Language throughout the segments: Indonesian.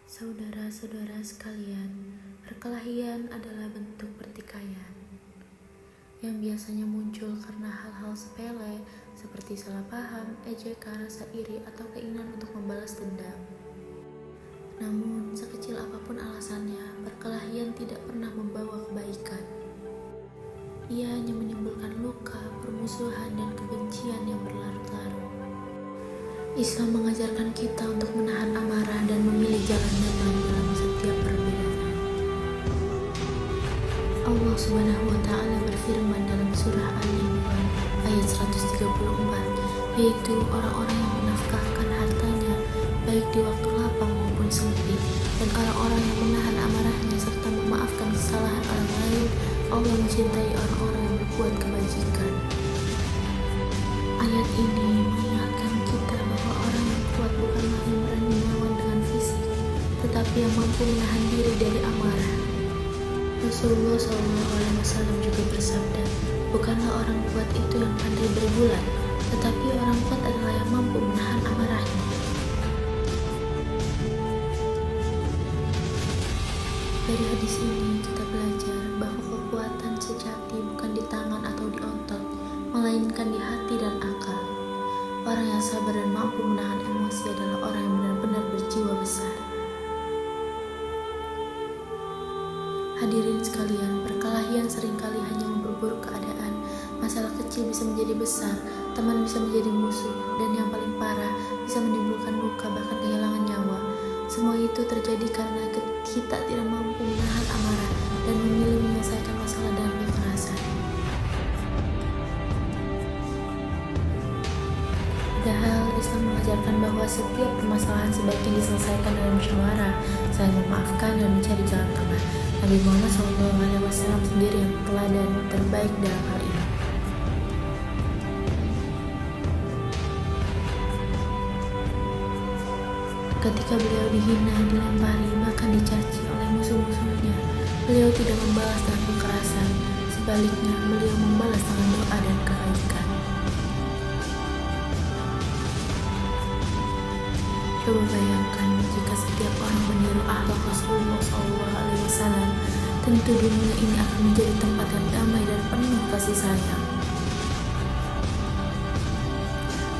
Saudara-saudara sekalian, perkelahian adalah bentuk pertikaian yang biasanya muncul karena hal-hal sepele seperti salah paham, ejekan, rasa iri, atau keinginan untuk membalas dendam. Namun, sekecil apapun alasannya, perkelahian tidak pernah membawa kebaikan. Ia hanya menimbulkan luka, permusuhan, dan kebencian yang berlarut-larut. Islam mengajarkan kita untuk menahan amarah dan memilih jalan damai dalam setiap perbedaan. Allah Subhanahu wa Ta'ala berfirman dalam surah Al-Imran ayat 134, yaitu orang-orang yang menafkahkan hartanya baik di waktu lapang maupun sempit, dan orang-orang yang menahan amarahnya serta memaafkan kesalahan orang lain. Allah mencintai orang-orang yang berbuat kebajikan. Ayat ini mengingatkan kita bahwa orang yang kuat bukanlah yang berani melawan dengan fisik, tetapi yang mampu menahan diri dari amarah. Rasulullah SAW juga bersabda, bukanlah orang kuat itu yang pandai berbulat, tetapi orang kuat adalah yang mampu menahan amarahnya. Dari hadis ini kita belajar bahwa kekuatan sejati bukan di tangan atau di otot, melainkan di hati dan akal. Orang yang sabar dan mampu menahan emosi adalah orang yang benar-benar berjiwa besar. Hadirin sekalian, perkelahian seringkali hanya memperburuk keadaan. Masalah kecil bisa menjadi besar, teman bisa menjadi musuh, dan yang paling parah bisa menimbulkan luka bahkan kehilangan nyawa. Semua itu terjadi karena kita tidak mampu menahan amarah dan memilih menyelesaikan masalah dengan kekerasan. Padahal Islam mengajarkan bahwa setiap permasalahan sebaiknya diselesaikan dengan musyawarah, saling memaafkan dan mencari jalan tengah. Nabi Muhammad SAW sendiri yang teladan terbaik dalam hal ini. Ketika beliau dihina, dilempari, bahkan dicaci oleh musuh-musuhnya, beliau tidak membalas dengan kekerasan. Sebaliknya, beliau membalas dengan doa dan kebaikan. Coba bayangkan jika setiap orang meniru akhlak Rasulullah SAW, tentu dunia ini akan menjadi tempat yang damai dan penuh kasih sayang.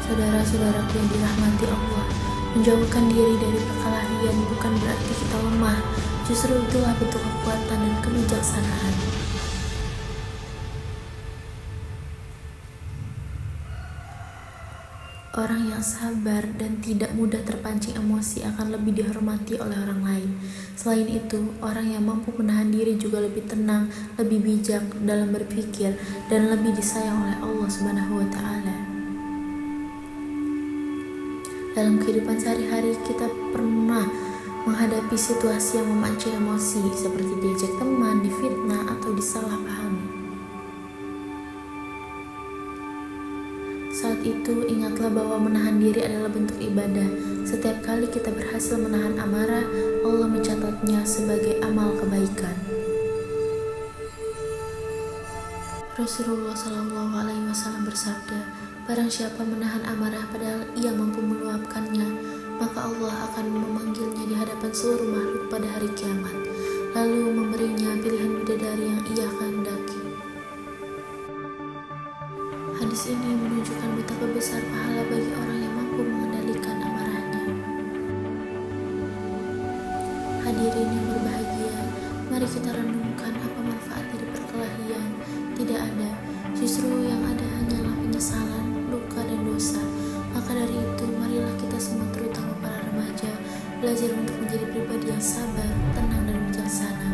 Saudara-saudaraku yang dirahmati Allah, menjauhkan diri dari perkelahian bukan berarti kita lemah, justru itulah bentuk kekuatan dan kebijaksanaan. Orang yang sabar dan tidak mudah terpancing emosi akan lebih dihormati oleh orang lain. Selain itu, orang yang mampu menahan diri juga lebih tenang, lebih bijak dalam berpikir, dan lebih disayang oleh Allah Subhanahu wa Ta'ala. Dalam kehidupan sehari-hari, kita pernah menghadapi situasi yang memancing emosi, seperti diejek teman, difitnah, atau disalahpahami. Saat itu, ingatlah bahwa menahan diri adalah bentuk ibadah. Setiap kali kita berhasil menahan amarah, Allah mencatatnya sebagai amal kebaikan. Rasulullah SAW bersabda, barang siapa menahan amarah padahal ia mampu meluapkannya, maka Allah akan memanggilnya di hadapan seluruh makhluk pada hari kiamat, lalu memberinya pilihan bidadari yang ia kehendaki. Hadis ini menunjukkan betapa besar pahala bagi orang yang mampu mengendalikan amarahnya. Hadirin yang berbahagia, mari kita renungkan apa manfaat dari perkelahian. Tidak ada, justru yang ada hanyalah penyesalan, luka, dan dosa. Maka dari itu, marilah kita semua, terutama para remaja, belajar untuk menjadi pribadi yang sabar, tenang, dan bijaksana.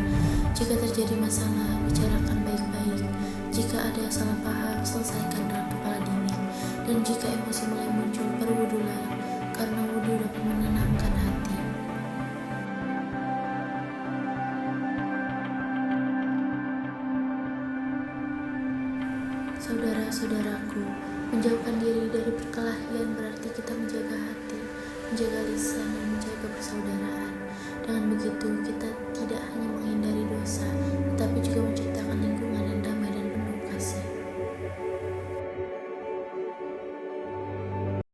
Jika terjadi masalah, bicarakan baik-baik. Jika ada salah paham, selesaikan dengan kepala dingin. Dan jika emosi mulai muncul, berwudulah, karena wudu dapat menenangkan hati. Saudara-saudaraku, menjauhkan diri dari perkelahian berarti kita menjaga hati, menjaga lisan, dan menjaga persaudaraan. Dengan begitu, kita tidak hanya menghindari dosa, tetapi juga menciptakan lingkungan yang